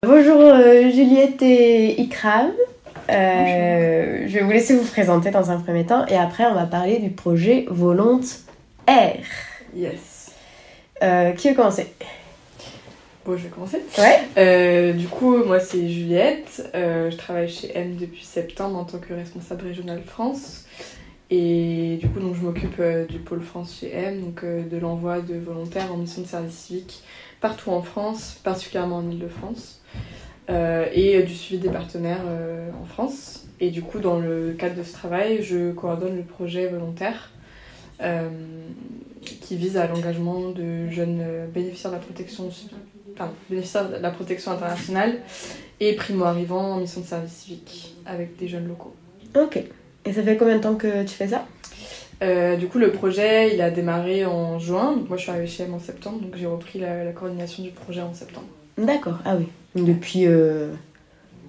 Bonjour Juliette et Ikram. Je vais vous laisser vous présenter dans un premier temps et après on va parler du projet Volontaire. Yes. Qui veut commencer? Bon, je vais commencer. Ouais. Du coup, moi c'est Juliette. Je travaille chez M depuis septembre en tant que responsable régional France. Et du coup, donc, je m'occupe du pôle France chez M, donc de l'envoi de volontaires en mission de service civique partout en France, particulièrement en Île-de-France, et du suivi des partenaires en France. Et du coup, dans le cadre de ce travail, je coordonne le projet volontaire qui vise à l'engagement de jeunes bénéficiaires de la protection internationale et primo-arrivants en mission de service civique avec des jeunes locaux. Ok. Et ça fait combien de temps que tu fais ça? Du coup, le projet, il a démarré en juin. Donc moi, je suis arrivée chez M en septembre, donc j'ai repris la coordination du projet en septembre. D'accord, ah oui. Donc depuis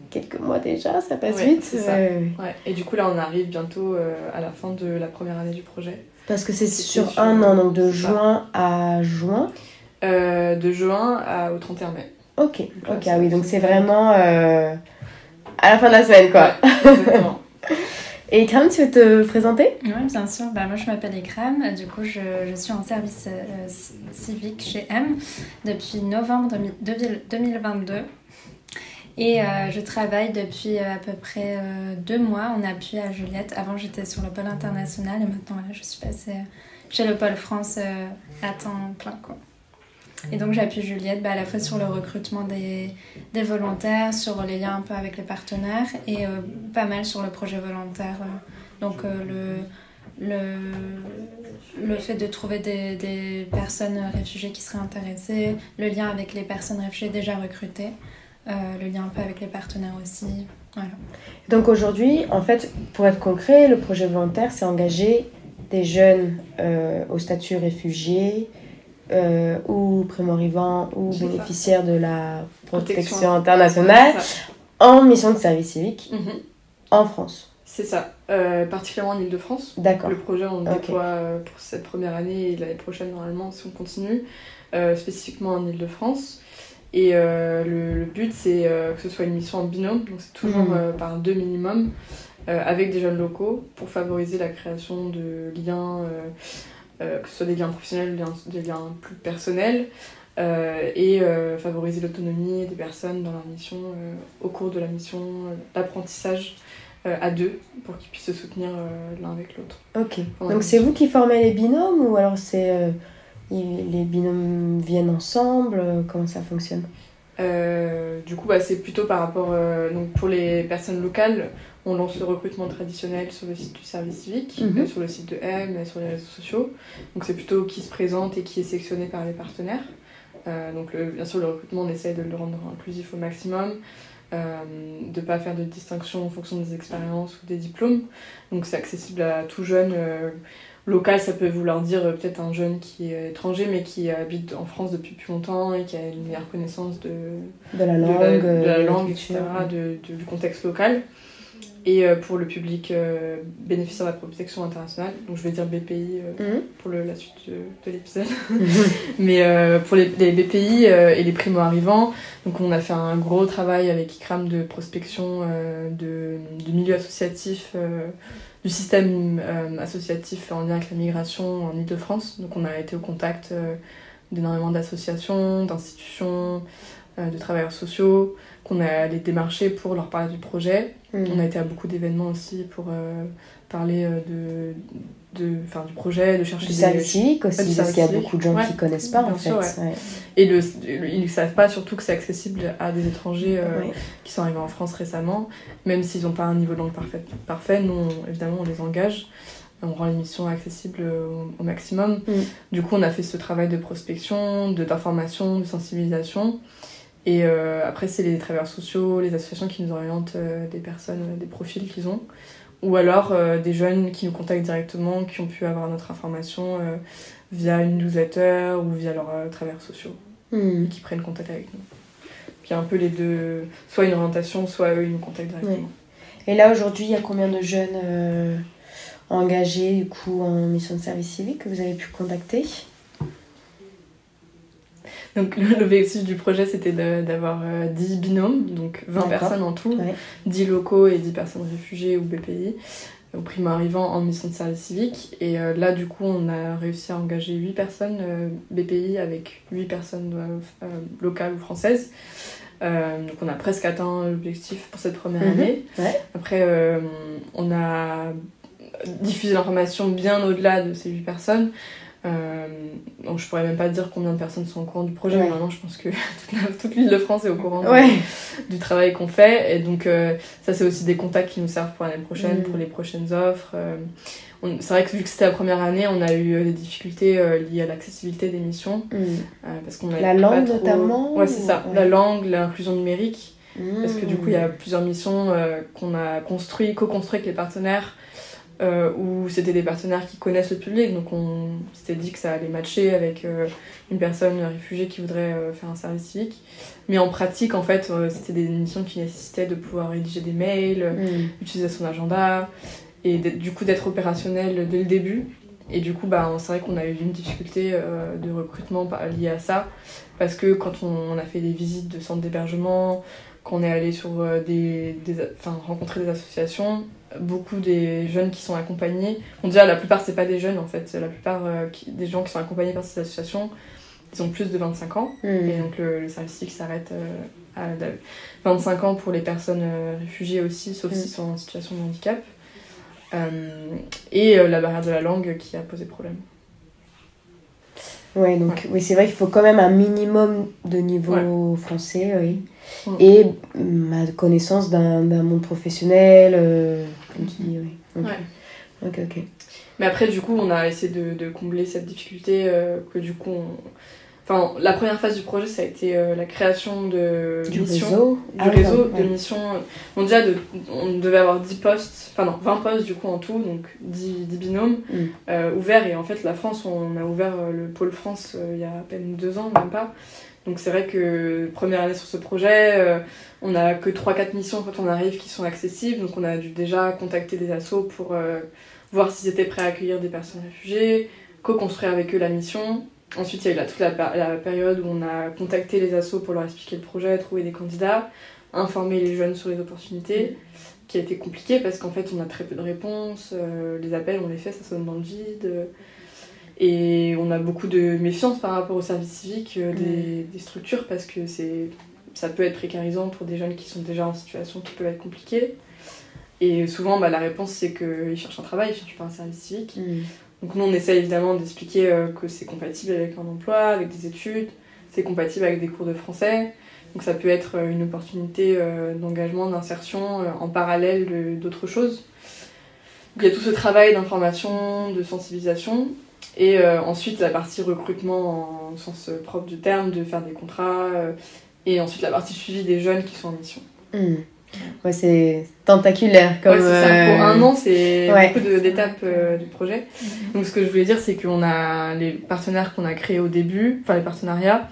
quelques mois déjà, ça passe vite. C'est ça. Ouais. Et du coup, là, on arrive bientôt à la fin de la première année du projet. Parce que c'est sur un an, donc de juin à juin. De juin au 31 mai. Ok, donc, ah oui, donc c'est vraiment à la fin de la semaine, quoi. Ouais, exactement. Et Ikram, tu veux te présenter? Oui, bien sûr. Moi, je m'appelle Ikram. Du coup, je suis en service civique chez M depuis novembre 2022. Et je travaille depuis à peu près 2 mois en appui à Juliette. Avant, j'étais sur le pôle international et maintenant, là, je suis passée chez le pôle France à temps plein, quoi. Et donc j'appuie Juliette à la fois sur le recrutement des volontaires, sur les liens un peu avec les partenaires et pas mal sur le projet volontaire. Donc le fait de trouver des personnes réfugiées qui seraient intéressées, le lien avec les personnes réfugiées déjà recrutées, le lien un peu avec les partenaires aussi. Voilà. Donc aujourd'hui, en fait, pour être concret, le projet volontaire, c'est engager des jeunes au statut réfugié, ou primo-arrivants ou bénéficiaires de la protection internationale en mission de service civique en France. C'est ça, particulièrement en Île-de-France. D'accord. Le projet, on le déploie pour cette première année et l'année prochaine, normalement, si on continue, spécifiquement en Île-de-France. Et le but, c'est que ce soit une mission en binôme, donc c'est toujours par 2 minimum, avec des jeunes locaux, pour favoriser la création de liens, que ce soit des liens professionnels ou des liens plus personnels, et favoriser l'autonomie des personnes dans leur mission, au cours de la mission, l'apprentissage à 2, pour qu'ils puissent se soutenir l'un avec l'autre. Ok, donc c'est vous qui formez les binômes ou alors c'est les binômes viennent ensemble? Comment ça fonctionne? Du coup, c'est plutôt par rapport... donc pour les personnes locales, on lance le recrutement traditionnel sur le site du service civique, sur le site de M, sur les réseaux sociaux. Donc c'est plutôt qui se présente et qui est sélectionné par les partenaires. Donc bien sûr, le recrutement, on essaye de le rendre inclusif au maximum, de ne pas faire de distinction en fonction des expériences ou des diplômes. Donc c'est accessible à tout jeune. Local, ça peut vouloir dire peut-être un jeune qui est étranger mais qui habite en France depuis plus longtemps et qui a une meilleure connaissance de la langue, etc., du contexte local. Et pour le public bénéficiaire de la protection internationale, donc je vais dire BPI pour la suite de l'épisode, mais pour les BPI et les primo-arrivants, donc on a fait un gros travail avec Ikram de prospection de milieu associatif, du système associatif en lien avec la migration en Île-de-France. Donc on a été au contact d'énormément d'associations, d'institutions, de travailleurs sociaux, qu'on a allé démarcher pour leur parler du projet. On a été à beaucoup d'événements aussi pour parler du projet, de chercher du service civique aussi, parce qu'il y a beaucoup de gens qui ne connaissent pas en fait. Ouais. Et ils ne savent pas surtout que c'est accessible à des étrangers qui sont arrivés en France récemment, même s'ils n'ont pas un niveau de langue parfait. Nous, évidemment, on les engage. On rend l'émission accessible au maximum. Du coup, on a fait ce travail de prospection, d'information, de sensibilisation. Et après, c'est les travailleurs sociaux, les associations qui nous orientent des personnes, des profils qu'ils ont. Ou alors des jeunes qui nous contactent directement, qui ont pu avoir notre information via une newsletter ou via leurs travailleurs sociaux, et qui prennent contact avec nous. Puis il y a un peu les deux, soit une orientation, soit eux, ils nous contactent directement. Et là, aujourd'hui, il y a combien de jeunes engagés du coup, en mission de service civique que vous avez pu contacter? Donc l'objectif du projet, c'était d'avoir 10 binômes, donc 20 personnes en tout, 10 locaux et 10 personnes réfugiées ou BPI, au primo-arrivant en mission de service civique. Et là, du coup, on a réussi à engager 8 personnes BPI avec 8 personnes locales ou françaises. Donc on a presque atteint l'objectif pour cette première année. Après, on a diffusé l'information bien au-delà de ces 8 personnes. Donc je pourrais même pas dire combien de personnes sont au courant du projet, mais maintenant je pense que toute l'île de France est au courant du travail qu'on fait. Et donc ça, c'est aussi des contacts qui nous servent pour l'année prochaine, pour les prochaines offres. C'est vrai que vu que c'était la première année, on a eu des difficultés liées à l'accessibilité des missions. Parce qu'on la langue notamment. Ouais, c'est ça. La langue, l'inclusion numérique. Parce que du coup, il y a plusieurs missions qu'on a co-construites avec les partenaires, où c'était des partenaires qui connaissent le public. Donc on s'était dit que ça allait matcher avec une personne réfugiée qui voudrait faire un service civique. Mais en pratique, en fait, c'était des missions qui nécessitaient de pouvoir rédiger des mails, utiliser son agenda, et du coup d'être opérationnel dès le début. Et du coup, c'est vrai qu'on a eu une difficulté de recrutement liée à ça, parce que quand on a fait des visites de centres d'hébergement, qu'on est allé sur rencontrer des associations, beaucoup des jeunes qui sont accompagnés, déjà la plupart c'est pas des jeunes en fait, la plupart des gens qui sont accompagnés par ces associations, ils ont plus de 25 ans, et donc le service civique s'arrête à 25 ans pour les personnes réfugiées aussi, sauf s'ils sont en situation de handicap. Et la barrière de la langue qui a posé problème. Ouais, donc oui, c'est vrai qu'il faut quand même un minimum de niveau français, et ma connaissance d'un monde professionnel, comme tu dis, Ok. Mais après, du coup, on a essayé de combler cette difficulté que du coup, Enfin, la première phase du projet, ça a été la création du missions, réseau, de missions. Bon, déjà, on devait avoir 20 postes du coup en tout, donc 10 binômes ouverts. Et en fait, la France, on a ouvert le pôle France il y a à peine 2 ans, même pas. Donc c'est vrai que première année sur ce projet, on n'a que 3-4 missions quand on arrive qui sont accessibles. Donc on a dû déjà contacter des assos pour voir s'ils étaient prêts à accueillir des personnes réfugiées, co-construire avec eux la mission. Ensuite, il y a eu toute la période où on a contacté les assos pour leur expliquer le projet, trouver des candidats, informer les jeunes sur les opportunités, qui a été compliqué parce qu'en fait, on a très peu de réponses, les appels, on les fait, ça sonne dans le vide. Et on a beaucoup de méfiance par rapport au service civique des structures parce que ça peut être précarisant pour des jeunes qui sont déjà en situation qui peut être compliquée. Et souvent, la réponse, c'est qu'ils cherchent un travail, ils cherchent pas un service civique. Donc nous, on essaie évidemment d'expliquer que c'est compatible avec un emploi, avec des études, c'est compatible avec des cours de français. Donc ça peut être une opportunité d'engagement, d'insertion en parallèle d'autres choses. Donc il y a tout ce travail d'information, de sensibilisation. Et ensuite, la partie recrutement en sens propre du terme, de faire des contrats. Et ensuite, la partie suivi des jeunes qui sont en mission. Ouais, c'est tentaculaire comme... Ouais, c'est ça. Pour 1 an, c'est beaucoup d'étapes du projet. Donc ce que je voulais dire, c'est qu'on a les partenaires qu'on a créés au début, enfin les partenariats,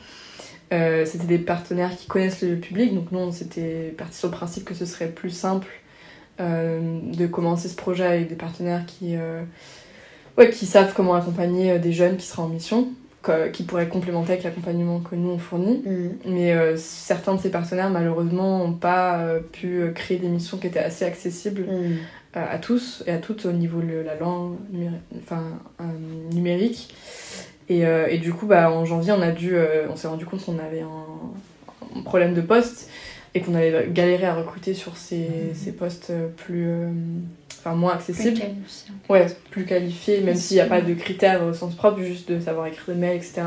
c'était des partenaires qui connaissent le public. Donc nous, on s'était partis sur le principe que ce serait plus simple de commencer ce projet avec des partenaires qui savent comment accompagner des jeunes qui seraient en mission, qui pourraient complémenter avec l'accompagnement que nous on fournit. Mais certains de ces partenaires malheureusement n'ont pas pu créer des missions qui étaient assez accessibles à tous et à toutes au niveau de la langue numérique. Et du coup en janvier on s'est rendu compte qu'on avait un problème de poste et qu'on allait galérer à recruter sur ces postes moins accessibles. Plus qualifiés, même s'il n'y a pas de critères au sens propre, juste de savoir écrire des mails, etc.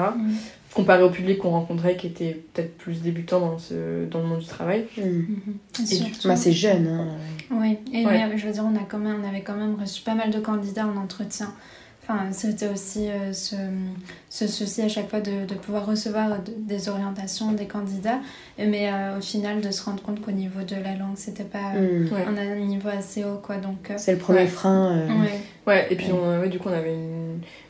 Comparé au public qu'on rencontrait qui était peut-être plus débutant dans le monde du travail. C'est jeune. Hein. Oui, et mais, je veux dire, on avait quand même reçu pas mal de candidats en entretien. Enfin, c'était aussi ce souci à chaque fois de pouvoir recevoir des orientations des candidats, mais au final de se rendre compte qu'au niveau de la langue c'était pas un niveau assez haut quoi, donc c'est le premier frein. Et puis du coup on avait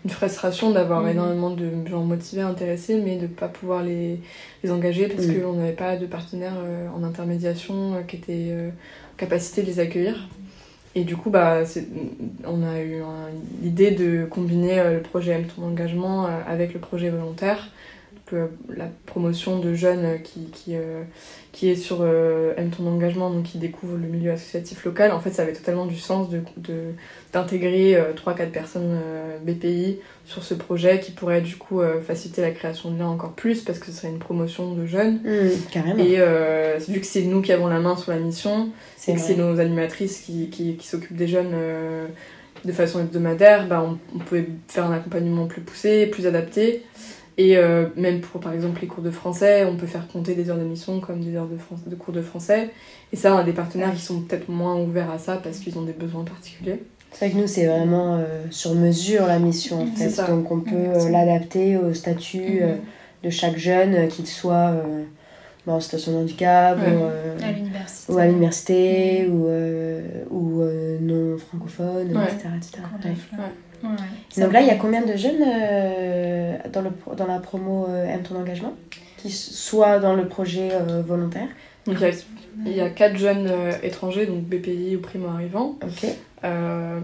une frustration d'avoir énormément de gens motivés, intéressés, mais de pas pouvoir les engager parce qu'on n'avait pas de partenaires en intermédiation qui étaient en capacité de les accueillir. Et du coup, on a eu l'idée de combiner le projet Aime ton engagement avec le projet volontaire. Donc la promotion de jeunes qui est sur Aime ton engagement, donc qui découvre le milieu associatif local. En fait, ça avait totalement du sens d'intégrer 3-4 personnes BPI sur ce projet qui pourrait du coup faciliter la création de liens encore plus parce que ce serait une promotion de jeunes. Carrément. Et vu que c'est nous qui avons la main sur la mission, et que c'est nos animatrices qui s'occupent des jeunes de façon hebdomadaire, on pouvait faire un accompagnement plus poussé, plus adapté. Et même pour, par exemple, les cours de français, on peut faire compter des heures d'émission comme des heures de cours de français. Et ça, on a des partenaires qui sont peut-être moins ouverts à ça parce qu'ils ont des besoins particuliers. C'est vrai que nous, c'est vraiment sur mesure la mission, en fait. Donc, on peut l'adapter au statut de chaque jeune, qu'il soit en situation de handicap ou à l'université ou non francophone, etc. Donc là, il y a combien de jeunes dans la promo Aime ton engagement qui soient dans le projet volontaire? Donc il y a 4 jeunes étrangers, donc BPI ou primo-arrivants. Ok.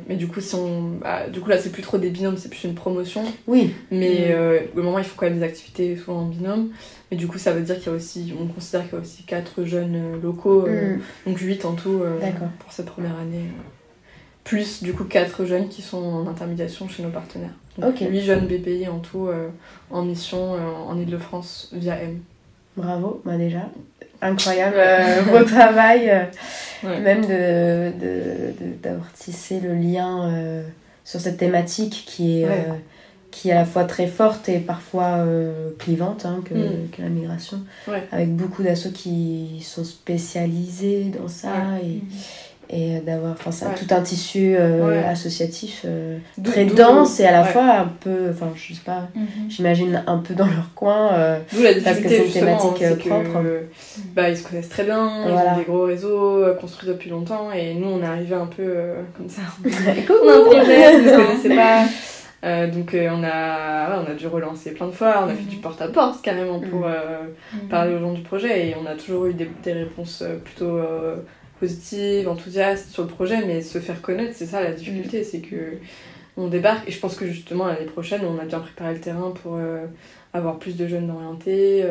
Mais du coup, du coup là, c'est plus trop des binômes, c'est plus une promotion. Oui. Mais au moment, il faut quand même des activités souvent en binôme. Mais du coup, ça veut dire on considère qu'il y a aussi 4 jeunes locaux, donc 8 en tout pour cette première année. Plus du coup 4 jeunes qui sont en intermédiation chez nos partenaires. Donc 8 jeunes BPI en tout en mission en Ile-de-France via M. Bravo, déjà. Incroyable beau travail, même d'avoir tissé le lien sur cette thématique qui est à la fois très forte et parfois clivante que la migration, avec beaucoup d'assauts qui sont spécialisés dans ça et d'avoir tout un tissu associatif très dense et à la fois un peu, je sais pas, j'imagine un peu dans leur coin d'où la parce que c'est une thématique propre. Ils se connaissent très bien, ils ont des gros réseaux construits depuis longtemps et nous on est arrivés un peu comme ça. On a un projet, on ne se connaissait pas. Donc on a dû relancer plein de fois, on a fait du porte-à-porte carrément pour parler aux gens du projet et on a toujours eu des réponses plutôt positives, enthousiastes sur le projet, mais se faire connaître, c'est ça la difficulté, c'est que on débarque et je pense que justement l'année prochaine on a bien préparé le terrain pour avoir plus de jeunes orientés,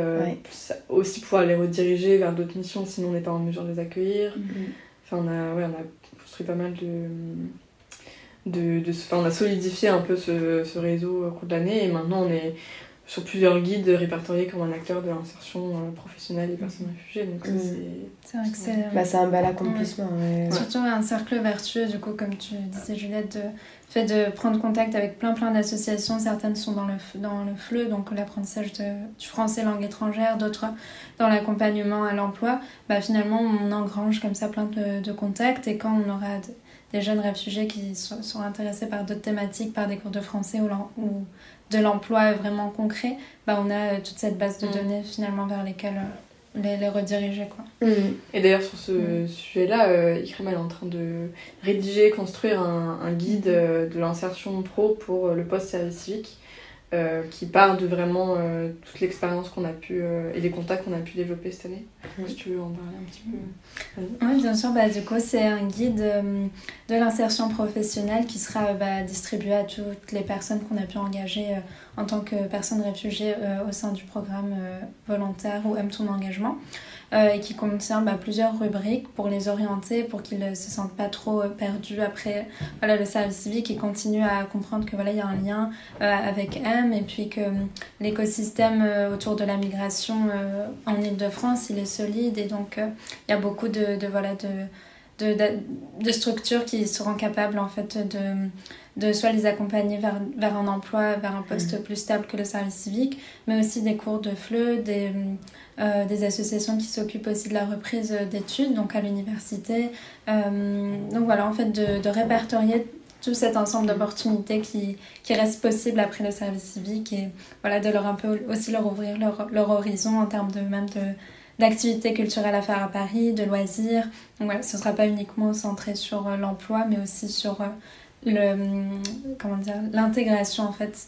aussi pouvoir les rediriger vers d'autres missions sinon on n'est pas en mesure de les accueillir. Enfin on a construit pas mal on a solidifié un peu ce réseau au cours de l'année et maintenant on est sur plusieurs guides répertoriés comme un acteur de l'insertion professionnelle des personnes réfugiées. Donc c'est vrai que c'est un bel accomplissement. Surtout un cercle vertueux, du coup, comme tu disais Juliette, fait de prendre contact avec plein d'associations. Certaines sont dans le FLE, donc l'apprentissage du français langue étrangère, d'autres dans l'accompagnement à l'emploi. Finalement, on engrange comme ça plein de contacts et quand on aura des jeunes réfugiés qui sont intéressés par d'autres thématiques, par des cours de français ou de l'emploi vraiment concret, on a toute cette base de données finalement vers lesquelles les rediriger, quoi. Et d'ailleurs sur ce sujet-là, Ikram est en train de construire un guide de l'insertion pro pour le post-service civique qui part de vraiment toute l'expérience qu'on a pu et les contacts qu'on a pu développer cette année. Si tu veux en parler un petit peu. Oui, bien sûr. Du coup, c'est un guide de l'insertion professionnelle qui sera distribué à toutes les personnes qu'on a pu engager en tant que personnes réfugiées au sein du programme volontaire ou Aime ton engagement. Et qui contient plusieurs rubriques pour les orienter, pour qu'ils ne se sentent pas trop perdus après le service civique et continuent à comprendre que il y a un lien avec M et puis que l'écosystème autour de la migration en Ile-de-France il est solide et donc il y a beaucoup de structures qui seront capables en fait de soit les accompagner vers un emploi, vers un poste plus stable que le service civique, mais aussi des cours de FLE, des associations qui s'occupent aussi de la reprise d'études, donc à l'université. Donc en fait, de répertorier tout cet ensemble d'opportunités qui restent possibles après le service civique et de leur un peu aussi leur ouvrir leur horizon en termes d'activités culturelles à faire à Paris, de loisirs. Donc ce ne sera pas uniquement centré sur l'emploi, mais aussi sur l'intégration en fait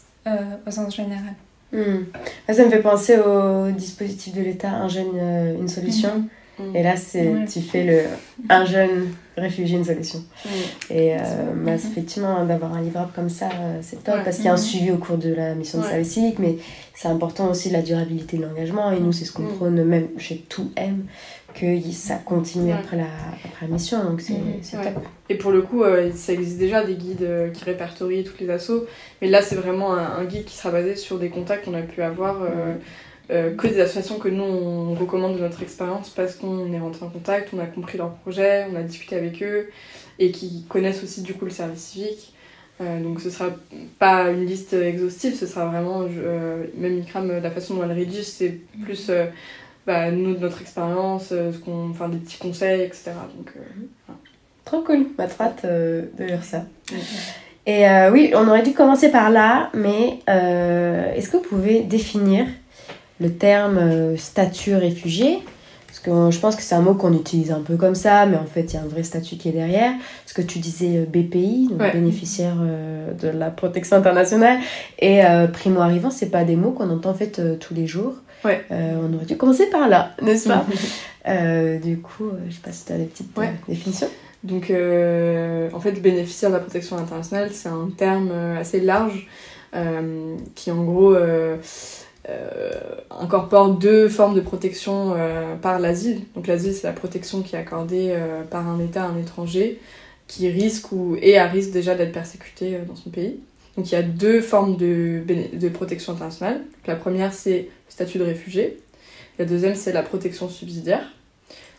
au sens général. Ça me fait penser au dispositif de l'État Un jeune, une solution, Et là, tu fais un jeune réfugié, une solution. Et effectivement, d'avoir un livrable comme ça, c'est top, parce qu'il y a un suivi au cours de la mission de service civique, mais c'est important aussi la durabilité de l'engagement. Et nous, c'est ce qu'on prône, même chez Tout M, que ça continue après la mission, donc c'est top. Et pour le coup, ça existe déjà des guides qui répertorient toutes les assos, mais là, c'est vraiment un guide qui sera basé sur des contacts qu'on a pu avoir... que des associations que nous on recommande de notre expérience parce qu'on est rentré en contact, on a compris leur projet, on a discuté avec eux et qui connaissent aussi du coup le service civique. Donc ce sera pas une liste exhaustive, ce sera vraiment même Ikram, la façon dont elle rédige, c'est plus nous de notre expérience, des petits conseils, etc. Donc, voilà. Trop cool, ma hâte de lire ça. Et oui, on aurait dû commencer par là, mais est-ce que vous pouvez définir le terme statut réfugié, parce que je pense que c'est un mot qu'on utilise un peu comme ça, mais en fait il y a un vrai statut qui est derrière. Parce que tu disais BPI, donc bénéficiaire de la protection internationale, et primo-arrivant, c'est pas des mots qu'on entend en fait tous les jours. On aurait dû commencer par là, n'est-ce pas? Du coup, je sais pas si tu as des petites définitions. Donc en fait, bénéficiaire de la protection internationale, c'est un terme assez large qui en gros... incorpore deux formes de protection par l'asile. Donc l'asile, c'est la protection qui est accordée par un État à un étranger qui risque ou est à risque déjà d'être persécuté dans son pays. Donc il y a deux formes de protection internationale. Donc, la première, c'est le statut de réfugié. La deuxième, c'est la protection subsidiaire.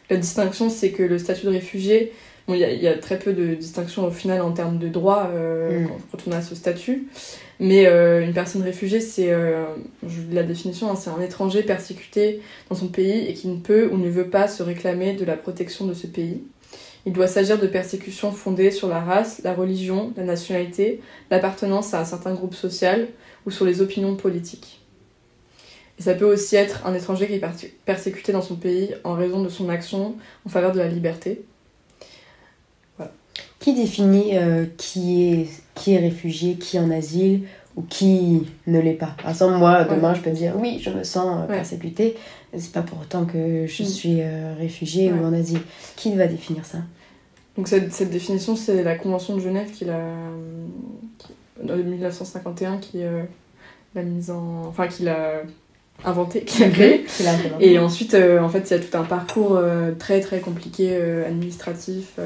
La distinction, c'est que le statut de réfugié, il y a très peu de distinction au final en termes de droit quand on a ce statut. Mais une personne réfugiée, c'est, la définition, c'est un étranger persécuté dans son pays et qui ne peut ou ne veut pas se réclamer de la protection de ce pays. Il doit s'agir de persécutions fondées sur la race, la religion, la nationalité, l'appartenance à un certain groupe social ou sur les opinions politiques. Et ça peut aussi être un étranger qui est persécuté dans son pays en raison de son action en faveur de la liberté. Voilà. Qui définit qui est réfugié, qui est en asile ou qui ne l'est pas? Par exemple, moi, demain, je peux dire oui, je me sens persécutée. C'est pas pour autant que je suis réfugiée ou en asile. Qui va définir ça? Donc cette définition, c'est la Convention de Genève de 1951 qui l'a mise qui l'a inventé, qui l'a créé. Et ensuite, en fait, il y a tout un parcours très très compliqué, administratif,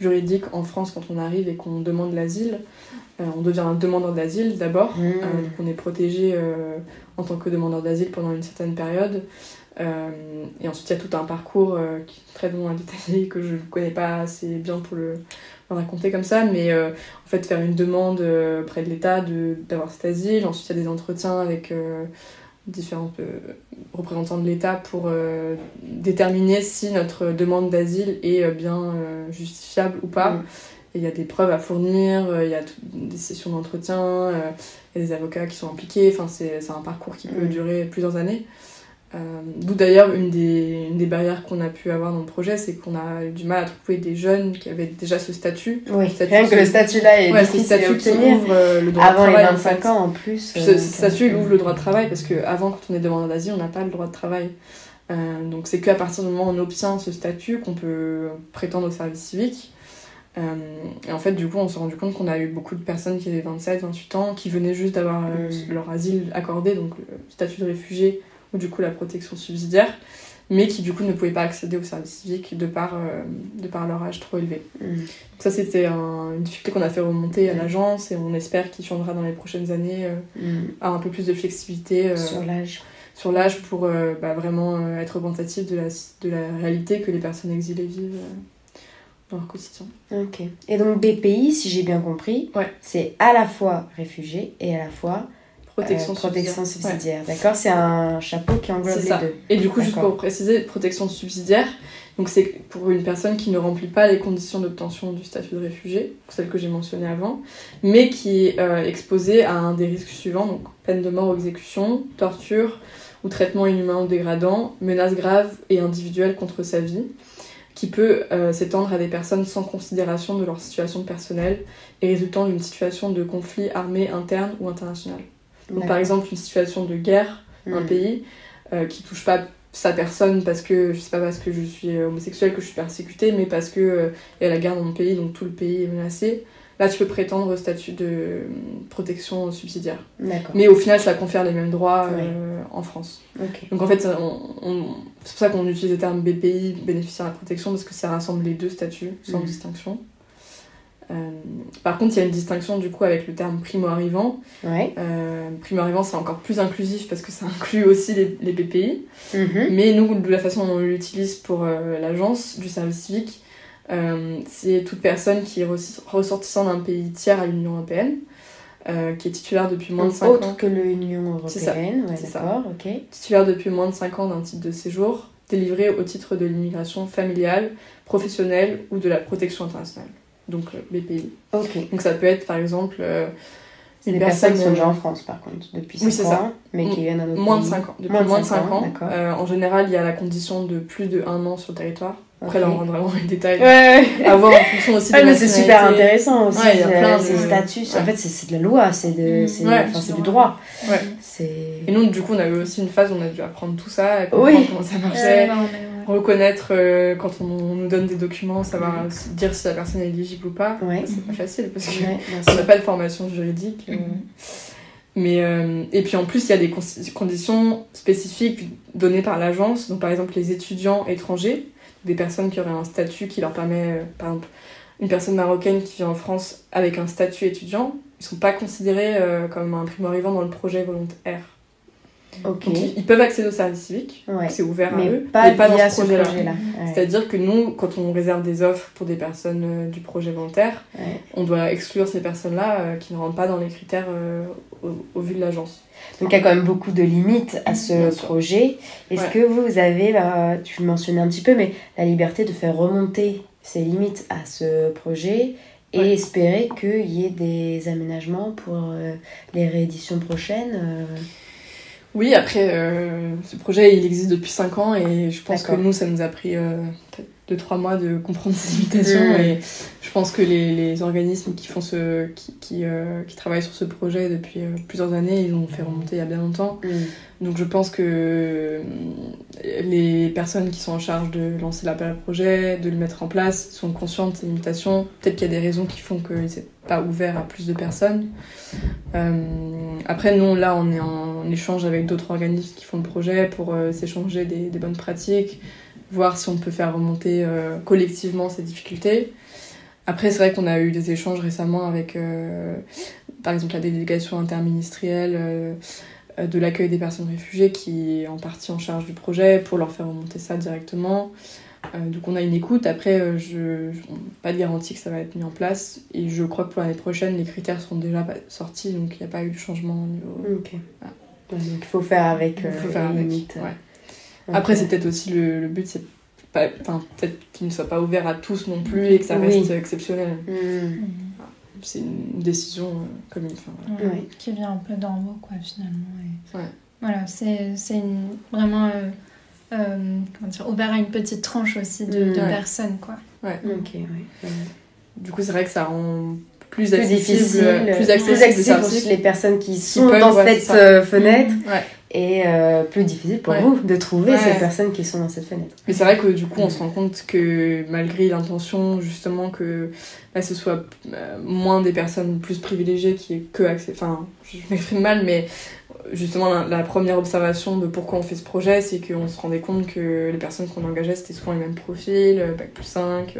juridique en France quand on arrive et qu'on demande l'asile. On devient un demandeur d'asile d'abord, donc on est protégé en tant que demandeur d'asile pendant une certaine période. Et ensuite, il y a tout un parcours qui est très long à détailler, que je ne connais pas assez bien pour le raconter comme ça, mais en fait, faire une demande auprès de l'État d'avoir cet asile. Ensuite, il y a des entretiens avec différents représentants de l'État pour déterminer si notre demande d'asile est bien justifiable ou pas. Et il y a des preuves à fournir, il y a des sessions d'entretien, il y a des avocats qui sont impliqués. Enfin, c'est un parcours qui peut durer plusieurs années. D'où d'ailleurs une des barrières qu'on a pu avoir dans le projet, c'est qu'on a eu du mal à trouver des jeunes qui avaient déjà ce statut. Oui, rien que le statut-là est difficile à obtenir. Le droit avant de travail, les 25 ans en plus. Ce statut, il ouvre le droit de travail parce qu'avant, quand on est demandeur d'asile, on n'a pas le droit de travail. Donc c'est qu'à partir du moment où on obtient ce statut qu'on peut prétendre au service civique. Et en fait, du coup, on s'est rendu compte qu'on a eu beaucoup de personnes qui avaient 27, 28 ans, qui venaient juste d'avoir leur asile accordé, donc le statut de réfugié, ou du coup la protection subsidiaire, mais qui du coup ne pouvaient pas accéder au service civique de par leur âge trop élevé. Donc ça, c'était une difficulté qu'on a fait remonter à l'agence, et on espère qu'il changera dans les prochaines années à un peu plus de flexibilité sur l'âge pour vraiment être représentatif de la réalité que les personnes exilées vivent dans leur quotidien. Ok. Et donc BPI, si j'ai bien compris, c'est à la fois réfugié et à la fois protection subsidiaire. D'accord, c'est un chapeau qui englobe les deux. Et du coup, juste pour préciser, protection subsidiaire, donc c'est pour une personne qui ne remplit pas les conditions d'obtention du statut de réfugié, celle que j'ai mentionnée avant, mais qui est exposée à un des risques suivants, donc peine de mort ou exécution, torture ou traitement inhumain ou dégradant, menaces graves et individuelles contre sa vie, qui peut s'étendre à des personnes sans considération de leur situation personnelle et résultant d'une situation de conflit armé interne ou international. Donc par exemple une situation de guerre dans un pays qui touche pas sa personne parce que, je sais pas, parce que je suis homosexuelle que je suis persécutée, mais parce que y a la guerre dans mon pays, donc tout le pays est menacé. Là, tu peux prétendre au statut de protection subsidiaire. D'accord. Mais au final, ça confère les mêmes droits en France. Okay. Donc en fait, c'est pour ça qu'on utilise le terme BPI, bénéficiaire de la protection, parce que ça rassemble les deux statuts sans distinction. Par contre, il y a une distinction du coup avec le terme primo-arrivant. Ouais. Primo-arrivant, c'est encore plus inclusif parce que ça inclut aussi les BPI. Mais nous, de la façon dont on l'utilise pour l'agence du service civique, c'est toute personne qui est ressortissant d'un pays tiers à l'Union européenne, qui est titulaire depuis moins de 5 ans. Autre que l'Union européenne, c'est d'accord, ça. ok. Titulaire depuis moins de 5 ans d'un titre de séjour, délivré au titre de l'immigration familiale, professionnelle ou de la protection internationale. Donc BPI. Ok. Donc ça peut être par exemple une personne qui sont déjà en France par contre, depuis 5 ans, mais qui viennent d'un autre moins pays. De 5 ans. Depuis moins de 5 ans. En général, il y a la condition de plus de 1 an sur le territoire. Après, là, on rentre vraiment dans les détails. À voir en fonction aussi des nationalités. C'est super intéressant aussi. Il y a plein de statuts. En fait, c'est de la loi, c'est du droit. Et nous, du coup, on a eu aussi une phase où on a dû apprendre tout ça, comprendre comment ça marchait, reconnaître quand on nous donne des documents, savoir dire si la personne est éligible ou pas. C'est pas facile parce qu'on n'a pas de formation juridique. Mais, et puis en plus, il y a des conditions spécifiques données par l'agence. Donc par exemple, les étudiants étrangers, des personnes qui auraient un statut qui leur permet, par exemple, une personne marocaine qui vient en France avec un statut étudiant, ils sont pas considérés comme un primo-arrivant dans le projet volontaire. Okay. Donc ils peuvent accéder au service civique, c'est ouvert à eux, mais pas dans ce projet-là. C'est-à-dire que nous, quand on réserve des offres pour des personnes du projet volontaire, on doit exclure ces personnes-là qui ne rentrent pas dans les critères au vu de l'agence. Donc il y a quand même beaucoup de limites à ce projet. Est-ce que vous avez, tu le mentionnais un petit peu, mais la liberté de faire remonter ces limites à ce projet et espérer qu'il y ait des aménagements pour les rééditions prochaines Oui, après, ce projet, il existe depuis 5 ans et je pense que nous, ça nous a pris peut-être 2-3 mois de comprendre ces limitations et je pense que les organismes qui font qui travaillent sur ce projet depuis plusieurs années, ils l'ont fait remonter il y a bien longtemps. Donc je pense que les personnes qui sont en charge de lancer l'appel à projet, de le mettre en place, sont conscientes de ces limitations. Peut-être qu'il y a des raisons qui font que c'est pas ouvert à plus de personnes. Après, nous, là, on est en échange avec d'autres organismes qui font le projet pour s'échanger des bonnes pratiques, voir si on peut faire remonter collectivement ces difficultés. Après, c'est vrai qu'on a eu des échanges récemment avec, par exemple, la délégation interministérielle de l'accueil des personnes réfugiées qui est en partie en charge du projet pour leur faire remonter ça directement. Donc on a une écoute. Après, pas de garantie que ça va être mis en place. Et je crois que pour l'année prochaine, les critères seront déjà sortis, donc il n'y a pas eu de changement au niveau... Ok. Donc il faut faire avec les limites. Après, c'est peut-être aussi le but, c'est peut-être qu'il ne soit pas ouvert à tous non plus et que ça reste exceptionnel. C'est une décision commune. Qui vient un peu d'en haut, quoi, finalement. Voilà, c'est vraiment ouvert à une petite tranche aussi de personnes, quoi. Du coup, c'est vrai que ça rend plus difficile pour les personnes qui sont peuvent, dans cette fenêtre. Et plus difficile pour vous de trouver ces personnes qui sont dans cette fenêtre. Mais c'est vrai que du coup on se rend compte que malgré l'intention justement que ce soit moins des personnes plus privilégiées qui aient que accès, enfin je m'exprime mal mais justement la première observation de pourquoi on fait ce projet c'est qu'on se rendait compte que les personnes qu'on engageait c'était souvent les mêmes profils, Bac+5,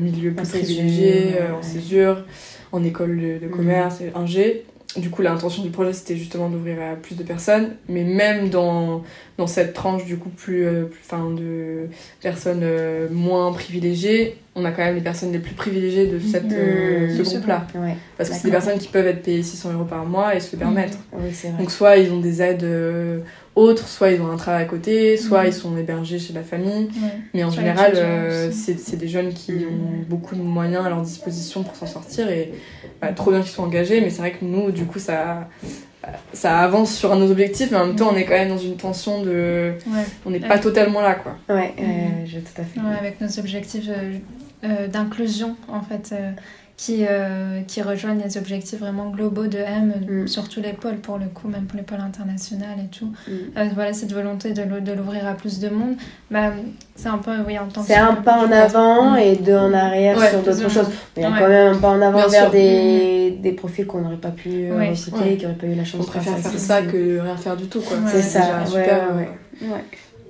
milieu plus privilégié, en césure, en école de commerce, ingé. Du coup, l'intention du projet, c'était justement d'ouvrir à plus de personnes. Mais même dans cette tranche, du coup, de personnes moins privilégiées, on a quand même les personnes les plus privilégiées de ce groupe-là. Parce que c'est des personnes qui peuvent être payées 600 € par mois et se le permettre. Donc, soit ils ont des aides autres, soit ils ont un travail à côté, soit ils sont hébergés chez la famille. Mais en général, c'est des jeunes qui ont beaucoup de moyens à leur disposition pour s'en sortir. Et trop bien qu'ils soient engagés, mais c'est vrai que nous, du coup, ça avance sur nos objectifs, mais en même temps, on est quand même dans une tension de... On n'est pas totalement là, quoi. J'ai tout à fait. Avec nos objectifs d'inclusion en fait qui rejoignent les objectifs vraiment globaux de M sur tous les pôles pour le coup, même pour les pôles internationaux et tout. Voilà, cette volonté de l'ouvrir à plus de monde, c'est un peu, oui, en tant que... C'est un pas en avant et deux en arrière sur d'autres choses. Il y a quand même un pas en avant vers des profils qu'on n'aurait pas pu recruter, qui n'auraient pas eu la chance de faire. On préfère faire ça que rien faire du tout, quoi. C'est ça, super.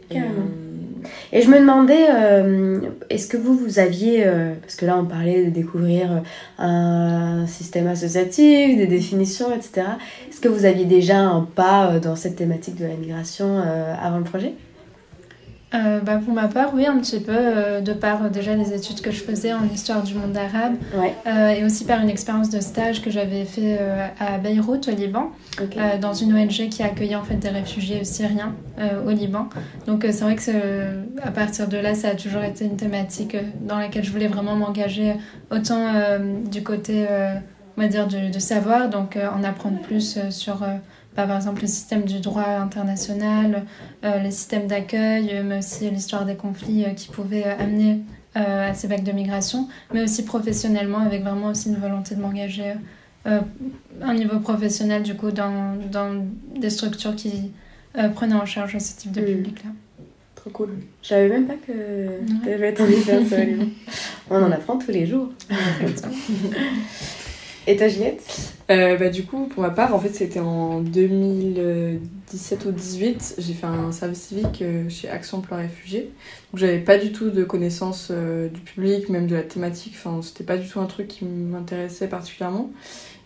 Carrément. Et je me demandais, est-ce que vous aviez, parce que là on parlait de découvrir un système associatif, des définitions, etc. Est-ce que vous aviez déjà un pas dans cette thématique de la migration avant le projet ? Pour ma part, oui, un petit peu, de par déjà les études que je faisais en histoire du monde arabe, et aussi par une expérience de stage que j'avais fait à Beyrouth, au Liban, dans une ONG qui accueillait en fait des réfugiés syriens au Liban. Donc c'est vrai que à partir de là, ça a toujours été une thématique dans laquelle je voulais vraiment m'engager, autant du côté, on va dire, de savoir, donc en apprendre plus sur... par exemple le système du droit international, les systèmes d'accueil, mais aussi l'histoire des conflits qui pouvaient amener à ces vagues de migration, mais aussi professionnellement, avec vraiment aussi une volonté de m'engager à un niveau professionnel, du coup, dans des structures qui prenaient en charge ce type de public-là. Trop cool. Je savais même pas que tu avais envie de faire ça. On en apprend tous les jours. Et toi, Juliette ? Du coup, pour ma part, en fait, c'était en 2017 ou 2018. J'ai fait un service civique chez Action Emploi Réfugiés. Donc, j'avais pas du tout de connaissance du public, même de la thématique. Enfin, c'était pas du tout un truc qui m'intéressait particulièrement.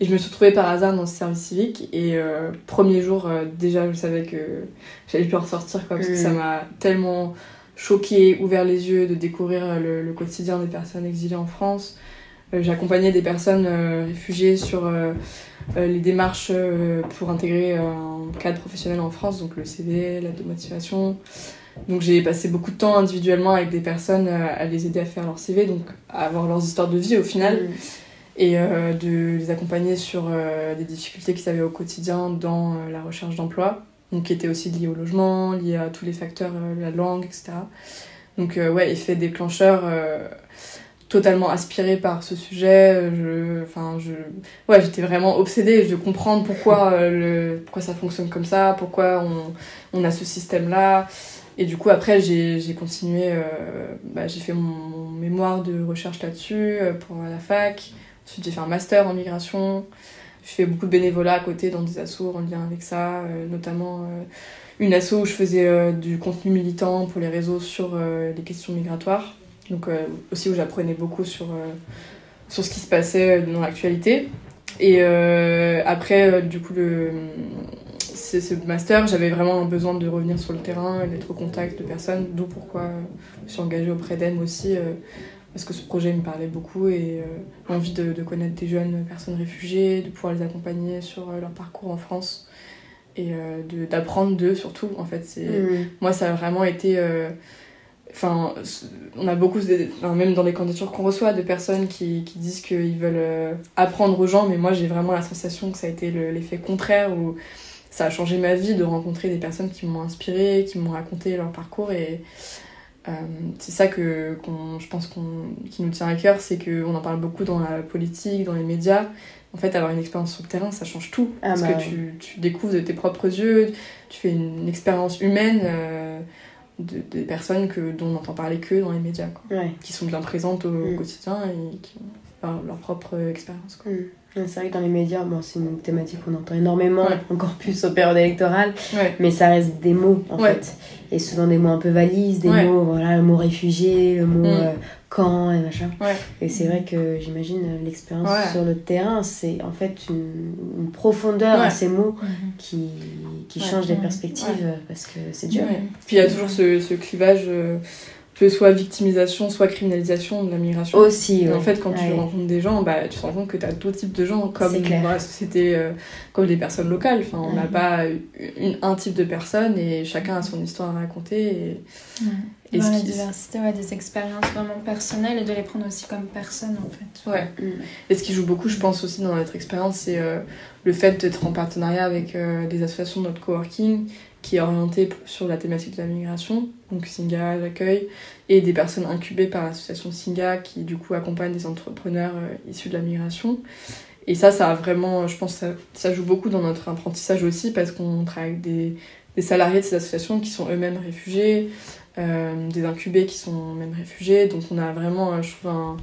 Et je me suis retrouvée par hasard dans ce service civique. Et premier jour, déjà, je savais que j'allais plus en ressortir, quoi, parce que ça m'a tellement choquée, ouvert les yeux de découvrir le quotidien des personnes exilées en France. J'accompagnais des personnes réfugiées sur les démarches pour intégrer un cadre professionnel en France, donc le CV, l'aide de motivation. Donc j'ai passé beaucoup de temps individuellement avec des personnes à les aider à faire leur CV, donc à avoir leurs histoires de vie au final, et de les accompagner sur des difficultés qu'ils avaient au quotidien dans la recherche d'emploi, donc qui étaient aussi liées au logement, liées à tous les facteurs, la langue, etc. Donc effet déclencheur... totalement aspirée par ce sujet, j'étais vraiment obsédée de comprendre pourquoi ça fonctionne comme ça, pourquoi on a ce système-là. Et du coup, après, j'ai continué, j'ai fait mon mémoire de recherche là-dessus pour la fac. Ensuite, j'ai fait un master en migration. Je fais beaucoup de bénévolat à côté dans des assos en lien avec ça, notamment une asso où je faisais du contenu militant pour les réseaux sur les questions migratoires. Donc aussi où j'apprenais beaucoup sur ce qui se passait dans l'actualité. Et après, du coup, ce master, j'avais vraiment besoin de revenir sur le terrain, d'être au contact de personnes, d'où pourquoi je me suis engagée auprès d'EM aussi, parce que ce projet me parlait beaucoup et envie de connaître des jeunes personnes réfugiées, de pouvoir les accompagner sur leur parcours en France et d'apprendre d'eux surtout. En fait, moi, ça a vraiment été... on a beaucoup, même dans les candidatures qu'on reçoit, de personnes qui disent qu'ils veulent apprendre aux gens, mais moi j'ai vraiment la sensation que ça a été l'effet contraire, où ça a changé ma vie de rencontrer des personnes qui m'ont inspirée, qui m'ont raconté leur parcours, et c'est ça je pense qui nous tient à cœur, c'est qu'on en parle beaucoup dans la politique, dans les médias. En fait, avoir une expérience sur le terrain, ça change tout, parce que tu découvres de tes propres yeux, tu fais une expérience humaine, des personnes dont on n'entend parler que dans les médias, quoi. Qui sont bien présentes au quotidien et qui ont leur propre expérience, quoi. C'est vrai que dans les médias, c'est une thématique qu'on entend énormément, encore plus aux périodes électorales, mais ça reste des mots en fait, et souvent des mots un peu valises, des mots, voilà, le mot réfugié, le mot camp et machin. Et c'est vrai que j'imagine l'expérience sur le terrain, c'est en fait une profondeur à ces mots qui change les perspectives, parce que c'est dur. Puis il y a toujours ce clivage, soit victimisation, soit criminalisation de la migration. Aussi, en fait, quand tu rencontres des gens, tu te rends compte que tu as d'autres types de gens, comme dans la société, comme des personnes locales. Enfin, on n'a pas un type de personne, et chacun a son histoire à raconter. Et la diversité des expériences vraiment personnelles, et de les prendre aussi comme personne, en fait. Et ce qui joue beaucoup, je pense, aussi dans notre expérience, c'est le fait d'être en partenariat avec des associations de notre coworking, qui est orienté sur la thématique de la migration, donc Singa, l'accueil, et des personnes incubées par l'association Singa qui du coup accompagnent des entrepreneurs issus de la migration. Et ça a vraiment, je pense, ça joue beaucoup dans notre apprentissage aussi parce qu'on travaille avec des salariés de ces associations qui sont eux-mêmes réfugiés, des incubés qui sont eux-mêmes réfugiés. Donc on a vraiment, je trouve,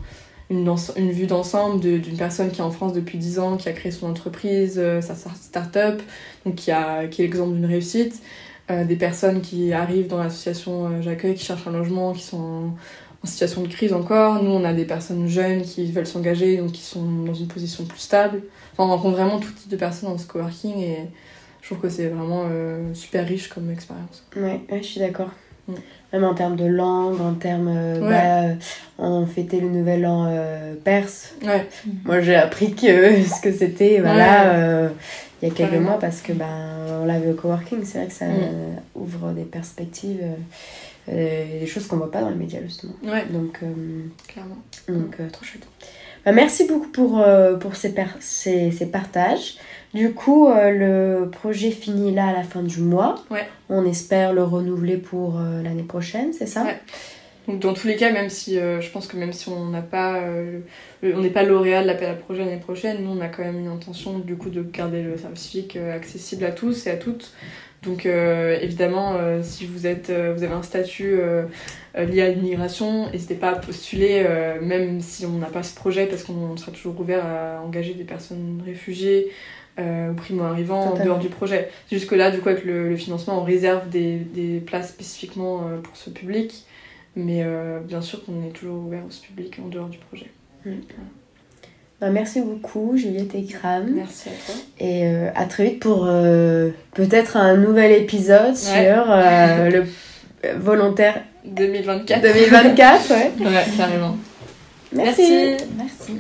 une vue d'ensemble d'une personne qui est en France depuis 10 ans, qui a créé son entreprise, sa start-up, donc qui est l'exemple d'une réussite. Des personnes qui arrivent dans l'association J'accueille, qui cherchent un logement, qui sont en situation de crise encore. Nous, on a des personnes jeunes qui veulent s'engager, donc qui sont dans une position plus stable. Enfin, on rencontre vraiment tout type de personnes dans ce coworking et je trouve que c'est vraiment super riche comme expérience. Ouais, je suis d'accord. Même en termes de langue, en termes... on fêtait le nouvel an perse. Ouais. Moi, j'ai appris ce que c'était il y a quelques mois parce que on l'a vu au coworking. C'est vrai que ça ouvre des perspectives, des choses qu'on voit pas dans les médias, justement. Ouais. Donc, clairement. Donc, trop chouette. Merci beaucoup pour ces partages. Du coup, le projet finit là à la fin du mois. Ouais. On espère le renouveler pour l'année prochaine, c'est ça ? Ouais. Donc dans tous les cas, même si je pense que même si on n'a pas on n'est pas lauréat de l'appel à projet l'année prochaine, nous on a quand même une intention du coup de garder le service civique accessible à tous et à toutes. Donc évidemment, si vous avez un statut lié à l'immigration, n'hésitez pas à postuler, même si on n'a pas ce projet, parce qu'on sera toujours ouvert à engager des personnes réfugiées ou primo-arrivants en dehors du projet. C'est juste que là, du coup, avec le financement, on réserve des places spécifiquement pour ce public, mais bien sûr qu'on est toujours ouvert à ce public en dehors du projet. Merci beaucoup Juliette Ekram. Merci à toi. Et à très vite pour peut-être un nouvel épisode sur le volontaire 2024. 2024, ouais. Ouais, carrément. Merci. Merci.